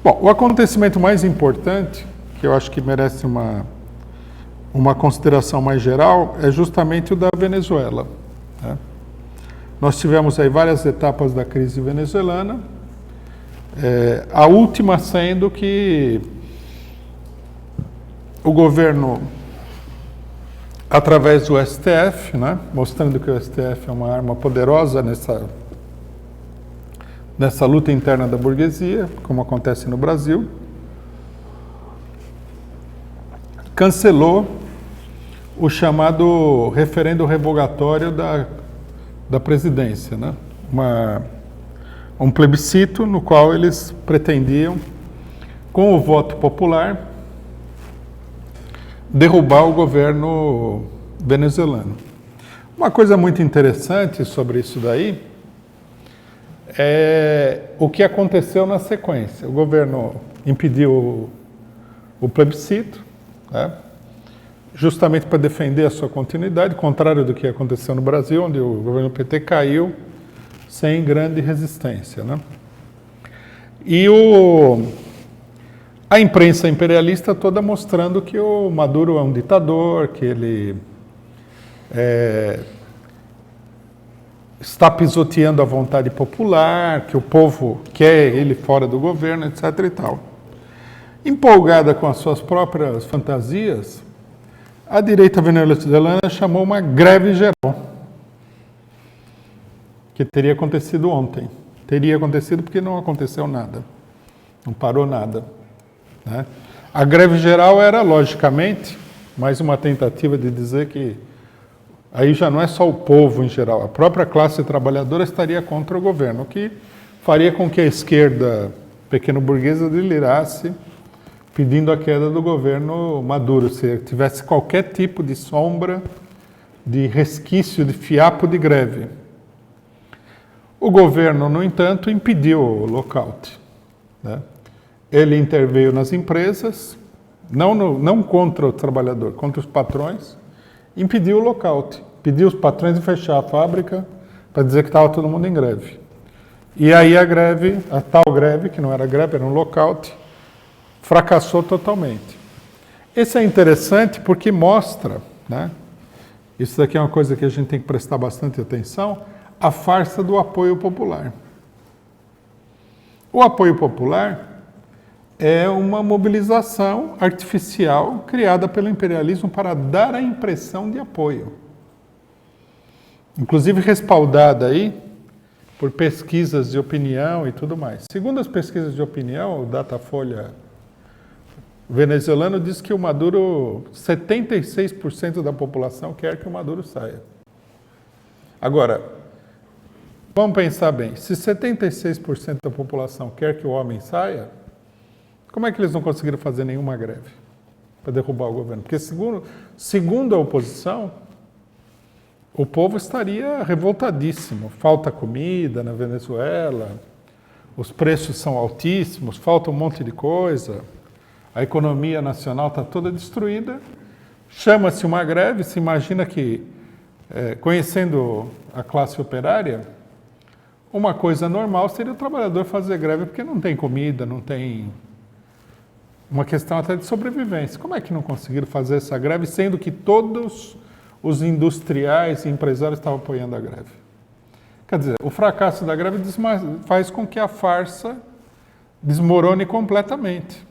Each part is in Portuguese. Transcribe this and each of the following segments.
Bom, o acontecimento mais importante, que eu acho que merece uma consideração mais geral, é justamente o da Venezuela, né? Nós tivemos aí várias etapas da crise venezuelana, a última sendo que o governo, através do STF, né, mostrando que o STF é uma arma poderosa nessa luta interna da burguesia, como acontece no Brasil, cancelou o chamado referendo revogatório da presidência, né? Um plebiscito no qual eles pretendiam, com o voto popular, derrubar o governo venezuelano. Uma coisa muito interessante sobre isso daí é o que aconteceu na sequência. O governo impediu o plebiscito, né, justamente para defender a sua continuidade, contrário do que aconteceu no Brasil, onde o governo PT caiu sem grande resistência, né? E a imprensa imperialista toda mostrando que o Maduro é um ditador, que ele está pisoteando a vontade popular, que o povo quer ele fora do governo, etc. e tal. Empolgada com as suas próprias fantasias, a direita venezuelana chamou uma greve geral, que teria acontecido ontem. Teria acontecido porque não aconteceu nada, não parou nada, né? A greve geral era, logicamente, mais uma tentativa de dizer que aí já não é só o povo em geral, a própria classe trabalhadora estaria contra o governo, o que faria com que a esquerda pequeno-burguesa delirasse pedindo a queda do governo Maduro, se tivesse qualquer tipo de sombra, de resquício, de fiapo de greve. O governo, no entanto, impediu o lockout, né? Ele interveio nas empresas, não contra o trabalhador, contra os patrões, impediu o lockout, pediu os patrões de fechar a fábrica para dizer que estava todo mundo em greve. E aí a tal greve, que não era greve, era um lockout, fracassou totalmente. Isso é interessante porque mostra, né, isso daqui é uma coisa que a gente tem que prestar bastante atenção, a farsa do apoio popular. O apoio popular é uma mobilização artificial criada pelo imperialismo para dar a impressão de apoio. Inclusive respaldada aí por pesquisas de opinião e tudo mais. Segundo as pesquisas de opinião, o Datafolha venezuelano diz que o Maduro, 76% da população quer que o Maduro saia. Agora, vamos pensar bem, se 76% da população quer que o homem saia, como é que eles não conseguiram fazer nenhuma greve para derrubar o governo? Porque, segundo a oposição, o povo estaria revoltadíssimo. Falta comida na Venezuela, os preços são altíssimos, falta um monte de coisa, a economia nacional está toda destruída. Chama-se uma greve, se imagina que, conhecendo a classe operária, uma coisa normal seria o trabalhador fazer greve porque não tem comida, não tem... Uma questão até de sobrevivência. Como é que não conseguiram fazer essa greve, sendo que todos os industriais e empresários estavam apoiando a greve? Quer dizer, o fracasso da greve faz com que a farsa desmorone completamente.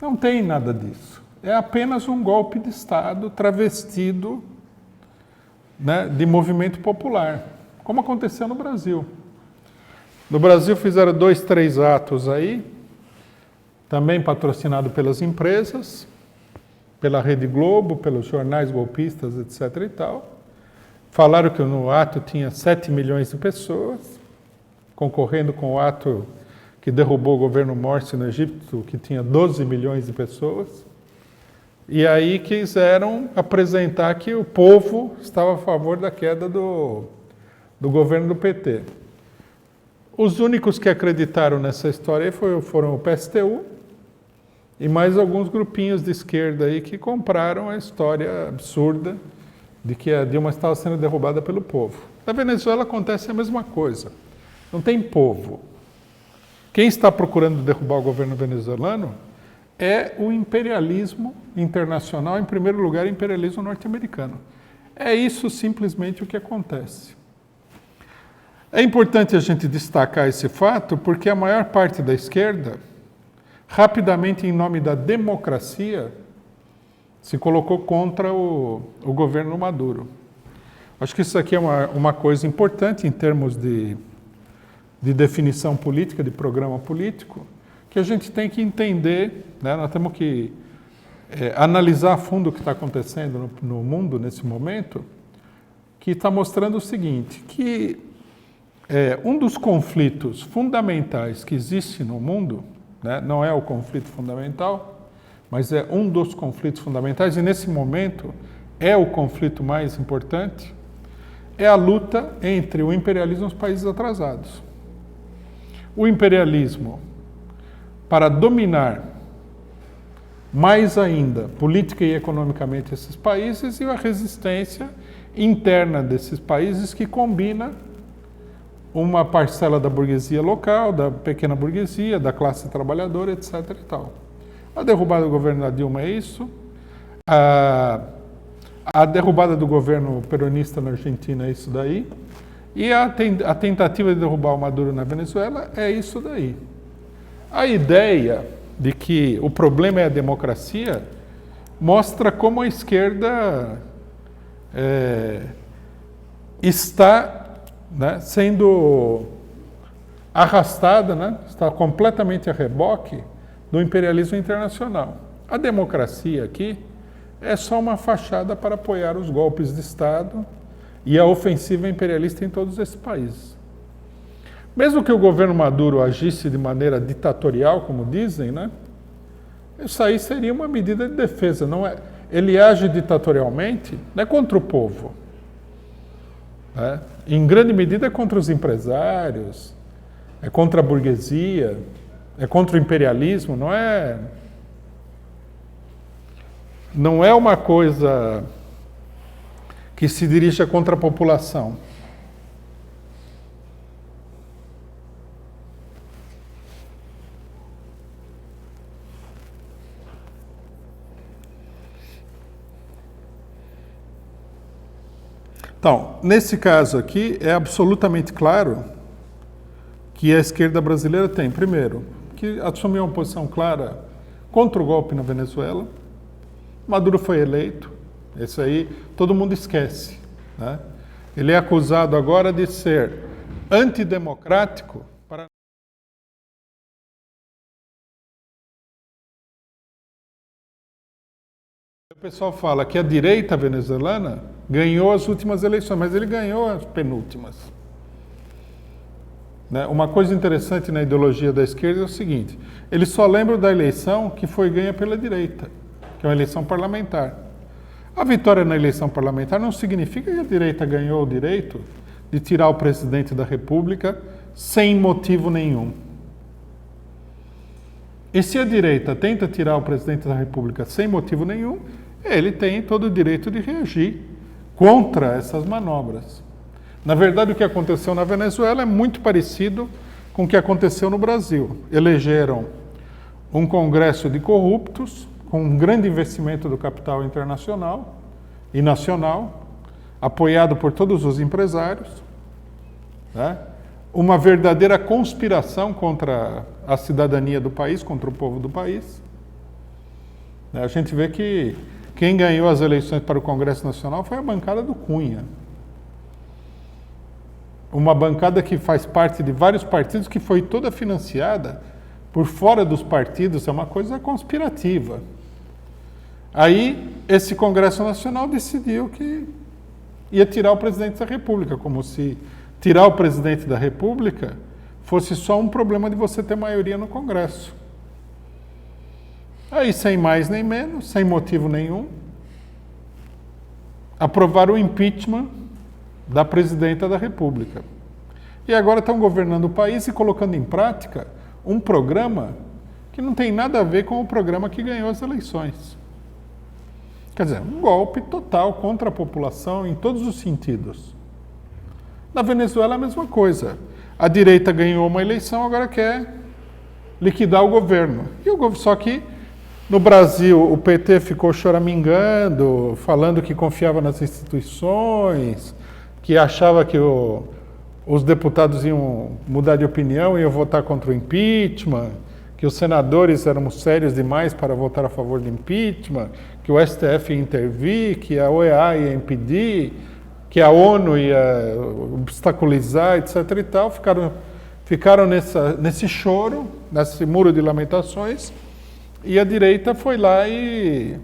Não tem nada disso. É apenas um golpe de Estado travestido, né, de movimento popular, como aconteceu no Brasil. No Brasil fizeram 2, 3 atos aí, também patrocinado pelas empresas, pela Rede Globo, pelos jornais golpistas, etc. e tal. Falaram que no ato tinha 7 milhões de pessoas, concorrendo com o ato que derrubou o governo Morsi no Egito, que tinha 12 milhões de pessoas. E aí quiseram apresentar que o povo estava a favor da queda do governo do PT. Os únicos que acreditaram nessa história aí foram o PSTU, e mais alguns grupinhos de esquerda aí que compraram a história absurda de que a Dilma estava sendo derrubada pelo povo. Na Venezuela acontece a mesma coisa. Não tem povo. Quem está procurando derrubar o governo venezuelano é o imperialismo internacional, em primeiro lugar, o imperialismo norte-americano. É isso simplesmente o que acontece. É importante a gente destacar esse fato porque a maior parte da esquerda, rapidamente, em nome da democracia, se colocou contra o governo Maduro. Acho que isso aqui é uma coisa importante em termos de definição política, de programa político, que a gente tem que entender, né? Nós temos que analisar a fundo o que está acontecendo no mundo nesse momento, que está mostrando o seguinte, que um dos conflitos fundamentais que existe no mundo, né, não é o conflito fundamental, mas é um dos conflitos fundamentais, e nesse momento é o conflito mais importante, é a luta entre o imperialismo e os países atrasados. O imperialismo para dominar mais ainda, política e economicamente, esses países, e a resistência interna desses países que combina uma parcela da burguesia local, da pequena burguesia, da classe trabalhadora, etc. e tal. A derrubada do governo da Dilma é isso, a derrubada do governo peronista na Argentina é isso daí, e a tentativa de derrubar o Maduro na Venezuela é isso daí. A ideia de que o problema é a democracia mostra como a esquerda está, né, sendo arrastada, né, está completamente a reboque do imperialismo internacional. A democracia aqui é só uma fachada para apoiar os golpes de Estado e a ofensiva imperialista em todos esses países. Mesmo que o governo Maduro agisse de maneira ditatorial, como dizem, né, isso aí seria uma medida de defesa. Não é, ele age ditatorialmente, não é contra o povo. Né? Em grande medida é contra os empresários, é contra a burguesia, é contra o imperialismo, não é uma coisa que se dirija contra a população. Então, nesse caso aqui, é absolutamente claro que a esquerda brasileira tem, primeiro, que assumiu uma posição clara contra o golpe na Venezuela. Maduro foi eleito, isso aí todo mundo esquece, né? Ele é acusado agora de ser antidemocrático. O pessoal fala que a direita venezuelana ganhou as últimas eleições, mas ele ganhou as penúltimas. Né? Uma coisa interessante na ideologia da esquerda é o seguinte, eles só lembram da eleição que foi ganha pela direita, que é uma eleição parlamentar. A vitória na eleição parlamentar não significa que a direita ganhou o direito de tirar o presidente da República sem motivo nenhum. E se a direita tenta tirar o presidente da República sem motivo nenhum, ele tem todo o direito de reagir contra essas manobras. Na verdade, o que aconteceu na Venezuela é muito parecido com o que aconteceu no Brasil. Elegeram um congresso de corruptos, com um grande investimento do capital internacional e nacional, apoiado por todos os empresários, né? Uma verdadeira conspiração contra a cidadania do país, contra o povo do país. A gente vê que quem ganhou as eleições para o Congresso Nacional foi a bancada do Cunha. Uma bancada que faz parte de vários partidos, que foi toda financiada por fora dos partidos, é uma coisa conspirativa. Aí, esse Congresso Nacional decidiu que ia tirar o presidente da República, como se tirar o presidente da República fosse só um problema de você ter maioria no Congresso. Aí, sem mais nem menos, sem motivo nenhum, aprovaram o impeachment da presidenta da República. E agora estão governando o país e colocando em prática um programa que não tem nada a ver com o programa que ganhou as eleições. Quer dizer, um golpe total contra a população em todos os sentidos. Na Venezuela é a mesma coisa. A direita ganhou uma eleição, agora quer liquidar o governo. Só que no Brasil o PT ficou choramingando, falando que confiava nas instituições, que achava que os deputados iam mudar de opinião e iam votar contra o impeachment, que os senadores eram sérios demais para votar a favor do impeachment, que o STF ia intervir, que a OEA ia impedir, que a ONU ia obstaculizar, etc. e tal. Ficaram nesse choro, nesse muro de lamentações, e a direita foi lá e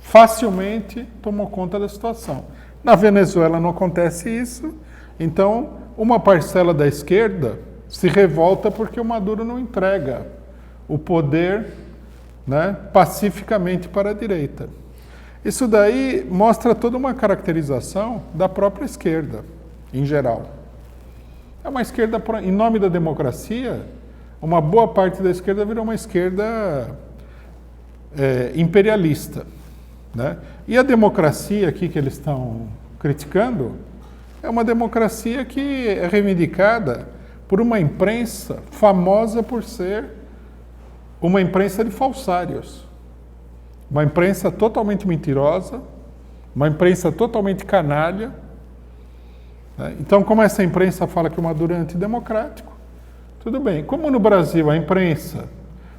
facilmente tomou conta da situação. Na Venezuela não acontece isso, então uma parcela da esquerda se revolta porque o Maduro não entrega o poder, né, pacificamente para a direita. Isso daí mostra toda uma caracterização da própria esquerda, em geral. É uma esquerda, em nome da democracia, uma boa parte da esquerda virou uma esquerda imperialista, né? E a democracia aqui que eles estão criticando é uma democracia que é reivindicada por uma imprensa famosa por ser uma imprensa de falsários. Uma imprensa totalmente mentirosa, uma imprensa totalmente canalha. Né? Então, como essa imprensa fala que o Maduro é antidemocrático, tudo bem. Como no Brasil a imprensa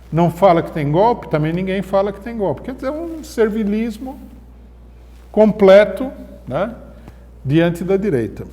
não fala que tem golpe, também ninguém fala que tem golpe. Quer dizer, é um servilismo completo, né, diante da direita.